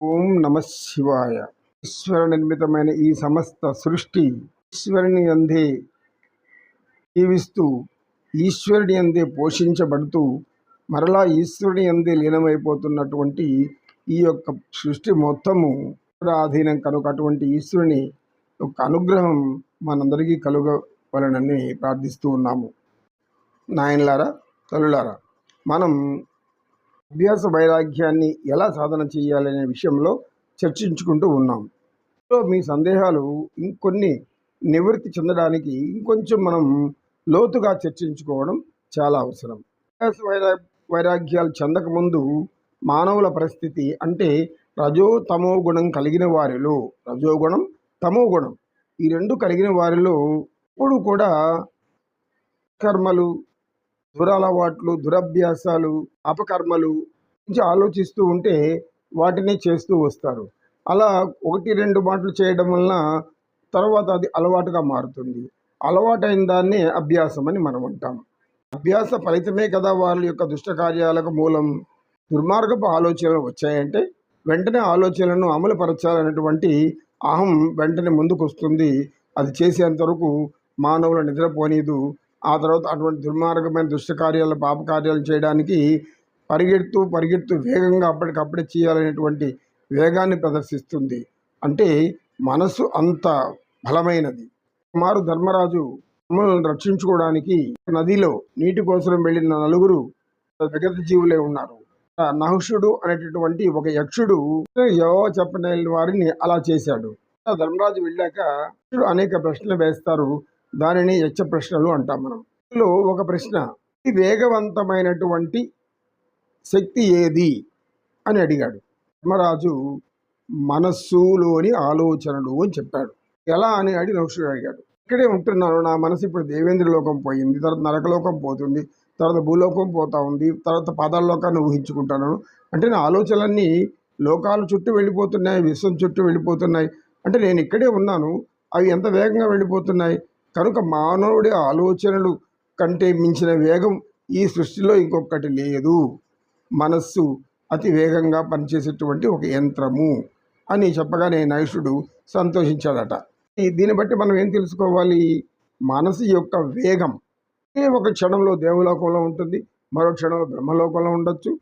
ఓం నమ శివాయ. ఈశ్వర నిర్మితమైన ఈ సమస్త సృష్టి ఈశ్వరుని అందే జీవిస్తూ, ఈశ్వరుని అందే పోషించబడుతూ, మరలా ఈశ్వరుని అందే లీనమైపోతున్నటువంటి ఈ యొక్క సృష్టి మొత్తము ఆధీనం కనుక అటువంటి ఈశ్వరుని యొక్క అనుగ్రహం మనందరికీ కలుగవలనని ప్రార్థిస్తూ ఉన్నాము. నాయనలారా, తల్లులారా, మనం అభ్యాస వైరాగ్యాన్ని ఎలా సాధన చేయాలనే విషయంలో చర్చించుకుంటూ ఉన్నాం. మీ సందేహాలు ఇంకొన్ని నివృత్తి చెందడానికి ఇంకొంచెం మనం లోతుగా చర్చించుకోవడం చాలా అవసరం. అభ్యాస వైరాగ్యాలు చెందకముందు మానవుల పరిస్థితి అంటే రజో తమో గుణం కలిగిన వారిలో, రజోగుణం తమో గుణం ఈ రెండు కలిగిన వారిలో ఇప్పుడు కూడా కర్మలు, దురలవాట్లు, దురభ్యాసాలు, అపకర్మలు గురించి ఆలోచిస్తూ ఉంటే వాటిని చేస్తూ వస్తారు. అలా 1-2 మాటలు చేయడం వలన తర్వాత అది అలవాటుగా మారుతుంది. అలవాటైన దాన్నే అభ్యాసం అని మనం అంటాం. అభ్యాస ఫలితమే కదా వాళ్ళ యొక్క దుష్ట కార్యాలకు మూలం. దుర్మార్గపు ఆలోచనలు వచ్చాయంటే వెంటనే ఆలోచనలను అమలుపరచాలనేటువంటి అహం వెంటనే ముందుకు వస్తుంది. అది చేసేంతవరకు మానవులు నిద్రపోనీదు. ఆ తర్వాత అటువంటి దుర్మార్గమైన దుష్ట కార్యాలు, పాప కార్యాలు చేయడానికి పరిగెడుతూ వేగంగా అప్పటికప్పుడే చేయాలనేటువంటి వేగాన్ని ప్రదర్శిస్తుంది. అంటే మనసు అంత బలమైనది. కుమారు ధర్మరాజు తమను రక్షించుకోవడానికి నదిలో నీటి కోసం వెళ్ళిన 4 విగత జీవులే ఉన్నారు. నహుషుడు అనేటటువంటి ఒక యక్షుడు ఎవో చెప్పని వారిని అలా చేశాడు. ధర్మరాజు వెళ్ళాక అనేక ప్రశ్నలు వేస్తారు. దానిని యక్ష ప్రశ్నలు అంటాం మనం. ఇందులో ఒక ప్రశ్న, ఈ వేగవంతమైనటువంటి శక్తి ఏది అని అడిగాడు. ధర్మరాజు మనస్సులోని ఆలోచనలు అని చెప్పాడు. ఎలా అని నహుషుడు అడిగాడు. ఇక్కడే ఉంటున్నాను, నా మనసు ఇప్పుడు దేవేంద్ర లోకం పోయింది, తర్వాత నరకలోకం పోతుంది, తర్వాత భూలోకం పోతా ఉంది, తర్వాత పాతాళ లోకాన్ని ఊహించుకుంటున్నాను. అంటే నా ఆలోచనలన్నీ లోకాల చుట్టూ వెళ్ళిపోతున్నాయి, విశ్వం చుట్టూ వెళ్ళిపోతున్నాయి. అంటే నేను ఇక్కడే ఉన్నాను, అవి ఎంత వేగంగా వెళ్ళిపోతున్నాయి. కనుక మానవుడి ఆలోచనలు కంటే మించిన వేగం ఈ సృష్టిలో ఇంకొకటి లేదు. మనస్సు అతి వేగంగా పనిచేసేటువంటి ఒక యంత్రము అని చెప్పగానే నహుషుడు సంతోషించాడట. దీన్ని బట్టి మనం ఏం తెలుసుకోవాలి? మనసు యొక్క వేగం ఒక క్షణంలో దేవలోకంలో ఉంటుంది, మరో క్షణంలో బ్రహ్మలోకంలో ఉండొచ్చు,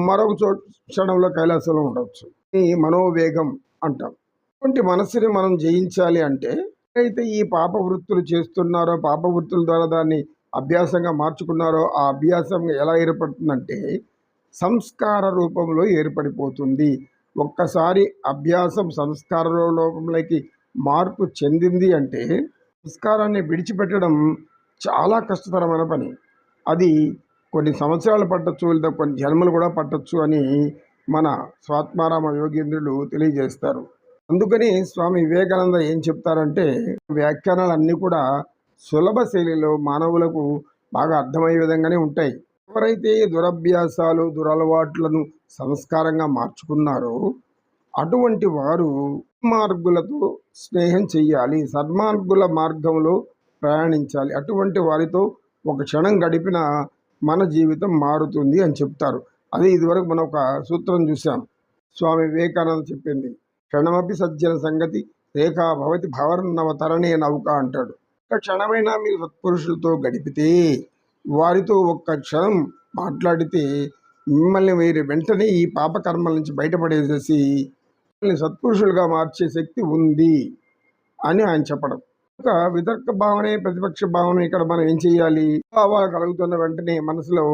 మరొక క్షణంలో కైలాసంలో ఉండవచ్చు. ఈ మనోవేగం అంటాం. అటువంటి మనస్సుని మనం జయించాలి అంటే అయితే ఈ పాప వృత్తులు చేస్తున్నారో, పాప వృత్తుల ద్వారా దాన్ని అభ్యాసంగా మార్చుకున్నారో, ఆ అభ్యాసం ఎలా ఏర్పడుతుందంటే సంస్కార రూపంలో ఏర్పడిపోతుంది. ఒక్కసారి అభ్యాసం సంస్కార రూపంలోకి మార్పు చెందింది అంటే సంస్కారాన్ని విడిచిపెట్టడం చాలా కష్టతరమైన పని. అది కొన్ని సంవత్సరాలు పట్టచ్చు, లేదా కొన్ని జన్మలు కూడా పట్టచ్చు అని మన స్వాత్మారామ యోగేంద్రులు తెలియజేస్తారు. అందుకని స్వామి వివేకానంద ఏం చెప్తారంటే వ్యాఖ్యానాలన్నీ కూడా సులభ శైలిలో మానవులకు బాగా అర్థమయ్యే విధంగానే ఉంటాయి. ఎవరైతే దురభ్యాసాలు, దురలవాట్లను సంస్కారంగా మార్చుకున్నారో అటువంటి వారు మార్గులతో స్నేహం చెయ్యాలి, సన్మార్గుల మార్గంలో ప్రయాణించాలి. అటువంటి వారితో ఒక క్షణం గడిపిన మన జీవితం మారుతుంది అని చెప్తారు. అదే ఇదివరకు మనం ఒక సూత్రం చూసాం. స్వామి వివేకానంద చెప్పింది, క్షణమపి సజ్జన సంగతి రేఖా భవతి భవర్నవతరణే నౌక అంటాడు. ఒక క్షణమైనా మీరు సత్పురుషులతో గడిపితే, వారితో ఒక్క క్షణం మాట్లాడితే మిమ్మల్ని మీరు వెంటనే ఈ పాపకర్మల నుంచి బయటపడేసేసి మిమ్మల్ని సత్పురుషులుగా మార్చే శక్తి ఉంది అని ఆయన చెప్పడం. ఒక వితర్క భావనే ప్రతిపక్ష భావన. ఇక్కడ మనం ఏం చేయాలి? భావాలు కలుగుతున్న వెంటనే మనసులో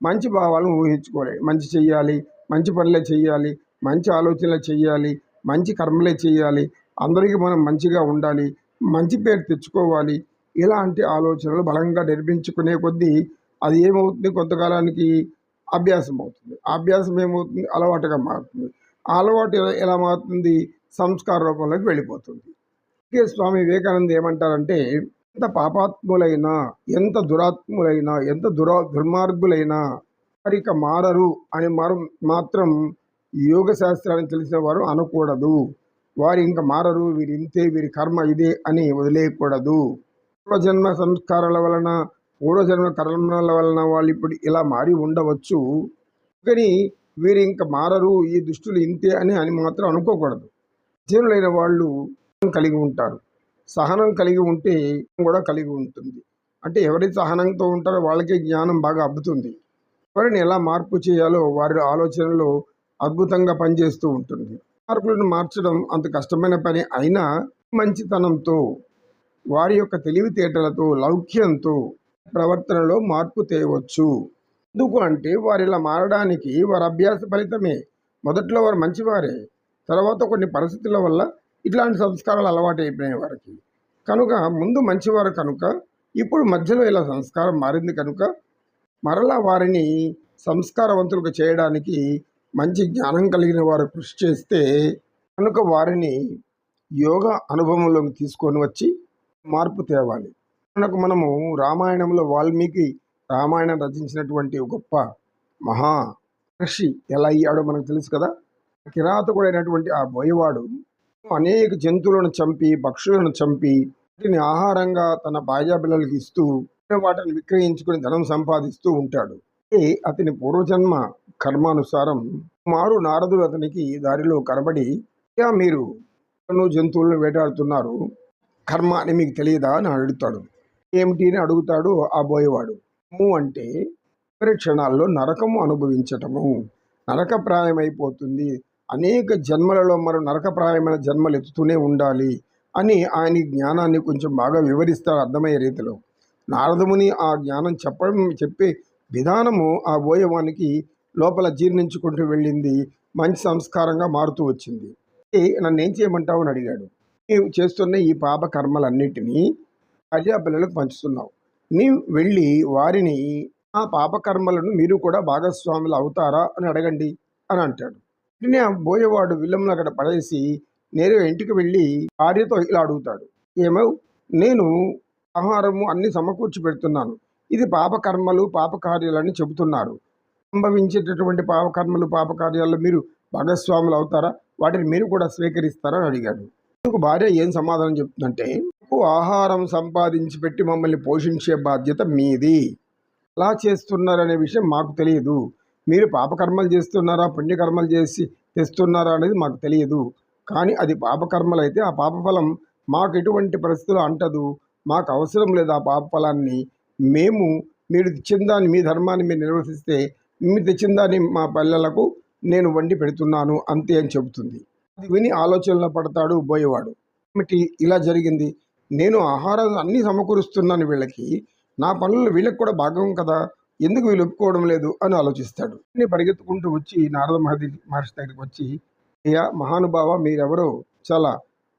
మంచి భావాలను ఊహించుకోవాలి. మంచి చెయ్యాలి, మంచి పనులే చెయ్యాలి, మంచి ఆలోచనలు చెయ్యాలి, మంచి కర్మలే చేయాలి, అందరికీ మనం మంచిగా ఉండాలి, మంచి పేరు తెచ్చుకోవాలి. ఇలాంటి ఆలోచనలు బలంగా నిర్మించుకునే కొద్దీ అది ఏమవుతుంది? కొంతకాలానికి అభ్యాసం అవుతుంది. అభ్యాసం ఏమవుతుంది? అలవాటుగా మారుతుంది. ఆ అలవాటు ఎలా మారుతుంది? సంస్కార రూపంలోకి వెళ్ళిపోతుంది. స్వామి వివేకానంద ఏమంటారంటే, ఎంత పాపాత్ములైనా, ఎంత దురాత్ములైనా, ఎంత దుర్మార్గులైనా వారిక మారరు అని మాత్రం యోగ శాస్త్రాన్ని తెలిసిన వారు అనకూడదు. వారు ఇంకా మారరు, వీరి ఇంతే, వీరి కర్మ ఇదే అని వదిలేయకూడదు. పూర్వజన్మ సంస్కారాల వలన, పూర్వజన్మ కర్మల వలన వాళ్ళు ఇప్పుడు ఇలా మారి ఉండవచ్చు, కానీ వీరు ఇంకా మారరు, ఈ దుష్టులు ఇంతే అని మాత్రం అనుకోకూడదు. జనులైన వాళ్ళు కలిగి ఉంటారు. సహనం కలిగి ఉంటే కూడా కలిగి ఉంటుంది. అంటే ఎవరైతే సహనంతో ఉంటారో వాళ్ళకే జ్ఞానం బాగా అబ్బుతుంది. ఎవరిని ఎలా మార్పు చేయాలో వారి ఆలోచనలో అద్భుతంగా పనిచేస్తూ ఉంటుంది. మార్పులను మార్చడం అంత కష్టమైన పని అయినా మంచితనంతో, వారి యొక్క తెలివితేటలతో, లౌక్యంతో ప్రవర్తనలో మార్పు తేవచ్చు. ఎందుకు అంటే వారు ఇలా మారడానికి వారి అభ్యాస ఫలితమే. మొదట్లో వారు మంచివారే, తర్వాత కొన్ని పరిస్థితుల వల్ల ఇట్లాంటి సంస్కారాలు అలవాటు అయిపోయినాయి వారికి. కనుక ముందు మంచివారు కనుక ఇప్పుడు మధ్యలో ఇలా సంస్కారం మారింది కనుక మరలా వారిని సంస్కారవంతులుగా చేయడానికి మంచి జ్ఞానం కలిగిన వారు కృషి చేస్తే కనుక వారిని యోగ అనుభవంలోకి తీసుకొని వచ్చి మార్పు తేవాలి. కనుక మనము రామాయణంలో వాల్మీకి రామాయణం రచించినటువంటి గొప్ప మహా ఋషి ఎలా అయ్యాడో మనకు తెలుసు కదా. కిరాతకుడైనటువంటి ఆ బోయవాడు అనేక జంతువులను చంపి, పక్షులను చంపి వాటిని ఆహారంగా తన భార్యా పిల్లలకి ఇస్తూ వాటిని విక్రయించుకుని ధనం సంపాదిస్తూ ఉంటాడు. అతని పూర్వజన్మ కర్మానుసారం మారు నారదుడు అతనికి దారిలో కనబడి, మీరు జంతువులను వేటాడుతున్నారు, కర్మ అని మీకు తెలియదా అని అడుగుతాడు. ఏమిటి అని అడుగుతాడు ఆ బోయవాడు. అంటే చివరి క్షణాల్లో నరకము అనుభవించటము, నరకప్రాయమైపోతుంది, అనేక జన్మలలో మనం నరకప్రాయమైన జన్మలు ఎత్తుతూనే ఉండాలి అని ఆయన జ్ఞానాన్ని కొంచెం బాగా వివరిస్తాడు అర్థమయ్యే రీతిలో. నారదముని ఆ జ్ఞానం చెప్పే విధానము ఆ బోయవానికి లోపల జీర్ణించుకుంటూ వెళ్ళింది, మంచి సంస్కారంగా మారుతూ వచ్చింది. నన్ను ఏం చేయమంటావు అని అడిగాడు. నీవు చేస్తున్న ఈ పాప కర్మలన్నిటినీ భార్యాపిల్లలకు పంచుతున్నావు, నీవు వెళ్ళి వారిని ఆ పాపకర్మలను మీరు కూడా భాగస్వాములు అవుతారా అని అడగండి అని అంటాడు. ఆ బోయవాడు విల్లంలో అక్కడ పడేసి నేరుగా ఇంటికి వెళ్ళి భార్యతో ఇలా అడుగుతాడు. ఏమవు, నేను ఆహారము అన్ని సమకూర్చి పెడుతున్నాను, ఇది పాపకర్మలు పాపకార్యాలని చెబుతున్నారు, సంభవించేటటువంటి పాపకర్మలు పాపకార్యాల్లో మీరు భాగస్వాములు అవుతారా, వాటిని మీరు కూడా స్వీకరిస్తారా అని అడిగాడు. భార్య ఏం సమాధానం చెప్తుందంటే, ఆహారం సంపాదించి పెట్టి మమ్మల్ని పోషించే బాధ్యత మీది, ఎలా చేస్తున్నారనే విషయం మాకు తెలియదు, మీరు పాపకర్మలు చేస్తున్నారా పుణ్యకర్మలు చేసి తెస్తున్నారా అనేది మాకు తెలియదు, కానీ అది పాపకర్మలు అయితే ఆ పాపఫలం మాకు ఎటువంటి పరిస్థితులు అంటదు, మాకు అవసరం లేదు ఆ పాపఫలాన్ని, మేము మీరు తెచ్చిన దాన్ని, మీ ధర్మాన్ని మీరు నిర్వర్తిస్తే మీరు తెచ్చిన దాన్ని మా పిల్లలకు నేను వండి పెడుతున్నాను అంతే అని చెబుతుంది. అది విని ఆలోచనలో పడతాడు బోయవాడు. ఏమిటి ఇలా జరిగింది, నేను ఆహారం అన్నీ సమకూరుస్తున్నాను వీళ్ళకి, నా పనులు వీళ్ళకి కూడా భాగం కదా, ఎందుకు వీళ్ళు ఒప్పుకోవడం లేదు అని ఆలోచిస్తాడు. నేను పరిగెత్తుకుంటూ వచ్చి నారద మహర్షి దగ్గరికి వచ్చి, అయ్యా మహానుభావ, మీరెవరో చాలా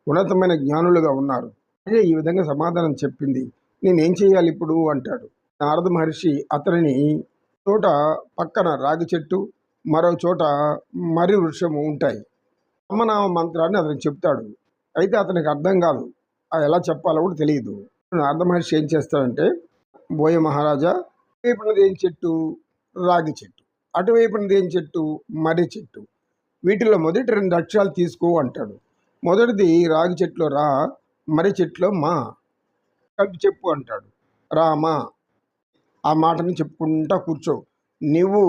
ఉన్నతమైన జ్ఞానులుగా ఉన్నారు, అదే ఈ విధంగా సమాధానం చెప్పింది, నేనేం చేయాలి ఇప్పుడు అంటాడు. నారద మహర్షి అతనిని చోట పక్కన రాగి చెట్టు, మరో చోట మర్రి వృక్షము ఉంటాయి, రామనామ మంత్రాన్ని అతనికి చెప్తాడు. అయితే అతనికి అర్థం కాదు, అది ఎలా చెప్పాలో కూడా తెలియదు. నారద మహర్షి ఏం చేస్తాడంటే, బోయ మహారాజా, ఇటువైపునది ఏం చెట్టు, రాగి చెట్టు, అటువైపునది ఏం చెట్టు, మర్రి చెట్టు, వీటిలో మొదటి 2 అక్షరాలు తీసుకో అంటాడు. మొదటిది రాగి చెట్టులో రా, మర్రి చెట్టులో మా, కలిపి చెప్పు అంటాడు. రామా, ఆ మాటని చెప్పుకుంటా కూర్చో, నువ్వు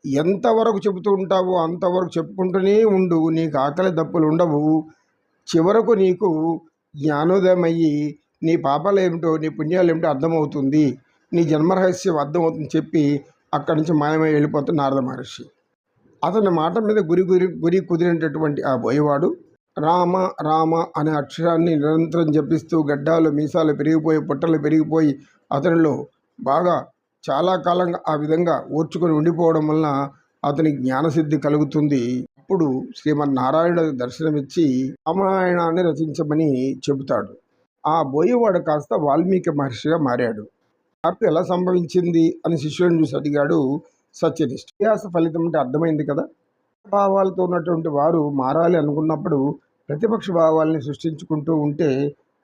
ఎంతవరకు చెబుతూ ఉంటావో అంతవరకు చెప్పుకుంటూనే ఉండు, నీకు ఆకలి దప్పులు ఉండవు, చివరకు నీకు జ్ఞానోదయం అయ్యి నీ పాపాలు ఏమిటో నీ పుణ్యాలు ఏమిటో అర్థమవుతుంది, నీ జన్మరహస్యం అర్థమవుతుంది చెప్పి అక్కడి నుంచి మాయమై వెళ్ళిపోతుంది నారద మహర్షి. అతని మాట మీద గురి కుదిరినటువంటి ఆ బోయవాడు రామ రామ అనే అక్షరాన్ని నిరంతరం జపిస్తూ గడ్డాలు మీసాలు పెరిగిపోయి పుట్టలు పెరిగిపోయి అతనిలో బాగా చాలా కాలంగా ఆ విధంగా ఓర్చుకొని ఉండిపోవడం వలన అతని జ్ఞానసిద్ధి కలుగుతుంది. అప్పుడు శ్రీమన్నారాయణుడు దర్శనమిచ్చి రామాయణాన్ని రచించమని చెబుతాడు. ఆ బోయవాడు కాస్త వాల్మీకి మహర్షిగా మారాడు. మార్పు ఎలా సంభవించింది అని శిష్యుడిని చూసి అడిగాడు సత్యనిష్ఠ. అభ్యాస ఫలితం అంటే అర్థమైంది కదా. భావాలతో ఉన్నటువంటి వారు మారాలి అనుకున్నప్పుడు ప్రతిపక్ష భావాల్ని సృష్టించుకుంటూ ఉంటే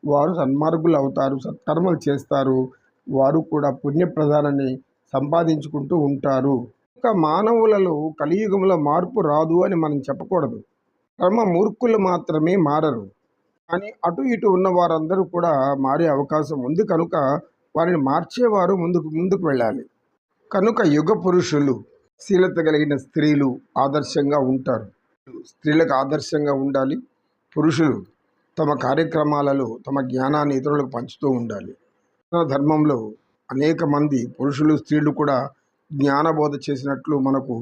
వారు సన్మార్గులు అవుతారు, సత్కర్మలు చేస్తారు, వారు కూడా పుణ్యప్రదానాన్ని సంపాదించుకుంటూ ఉంటారు. ఇంకా మానవులలో కలియుగంలో మార్పు రాదు అని మనం చెప్పకూడదు. కర్మ మూర్ఖులు మాత్రమే మారరు, కానీ అటు ఇటు ఉన్న వారందరూ కూడా మారే అవకాశం ఉంది కనుక వారిని మార్చేవారు ముందుకు వెళ్ళాలి. కనుక యుగ పురుషులు శీలత కలిగిన స్త్రీలు ఆదర్శంగా ఉంటారు. స్త్రీలకు ఆదర్శంగా ఉండాలి. పురుషులు తమ కార్యక్రమాలలో తమ జ్ఞానాన్ని ఇతరులకు పంచుతూ ఉండాలి. ధర్మంలో అనేక మంది పురుషులు స్త్రీలు కూడా జ్ఞానబోధ చేసినట్లు మనకు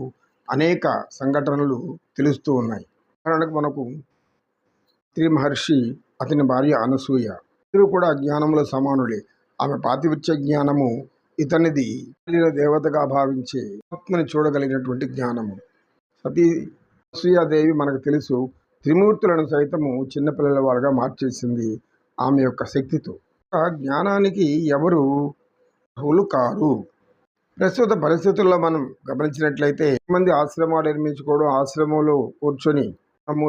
అనేక సంఘటనలు తెలుస్తూ ఉన్నాయి. ఉదాహరణకు మనకు శ్రీ మహర్షి, అతని భార్య అనసూయ, ఇద్దరు కూడా జ్ఞానంలో సమానులే. ఆమె పాతివృత్య జ్ఞానము, ఇతనిది దేవతగా భావించే ఆత్మని చూడగలిగినటువంటి జ్ఞానము. సతీ అనసూయాదేవి మనకు తెలుసు, త్రిమూర్తులను సైతము చిన్నపిల్లల వారుగా మార్చేసింది ఆమె యొక్క శక్తితో. జ్ఞానానికి ఎవరు అర్హులు కారు. ప్రస్తుత పరిస్థితుల్లో మనం గమనించినట్లయితే మంది ఆశ్రమాలు నిర్మించుకోవడం, ఆశ్రమంలో కూర్చొని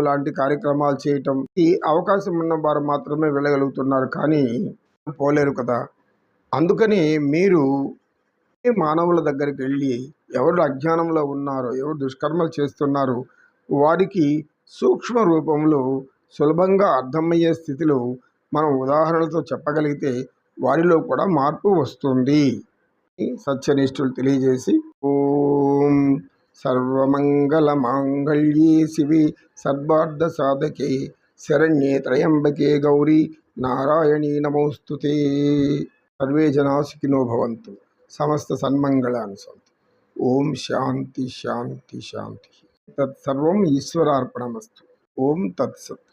లాంటి కార్యక్రమాలు చేయటం, ఈ అవకాశం ఉన్న వారు మాత్రమే వెళ్ళగలుగుతున్నారు, కానీ పోలేరు కదా. అందుకని మీరు మానవుల దగ్గరికి వెళ్ళి ఎవరు అజ్ఞానంలో ఉన్నారో, ఎవరు దుష్కర్మలు చేస్తున్నారో వారికి సూక్ష్మ రూపంలో సులభంగా అర్థమయ్యే స్థితిలో మనం ఉదాహరణలతో చెప్పగలిగితే వారిలో కూడా మార్పు వస్తుంది. సత్యనిష్ఠులు తెలియజేసి, ఓం సర్వమంగళ మాంగళ్యే శివే సర్వార్థ సాధకే శరణ్యే త్రయంబకే గౌరీ నారాయణీ నమోస్తుతే. సర్వే జనా సుఖినో భవంతు. సమస్త సన్మంగళాని సంతు. ఓం శాంతి శాంతి శాంతి. తత్సర్వం ఈశ్వరార్పణమస్తు. ఓం తత్సత్.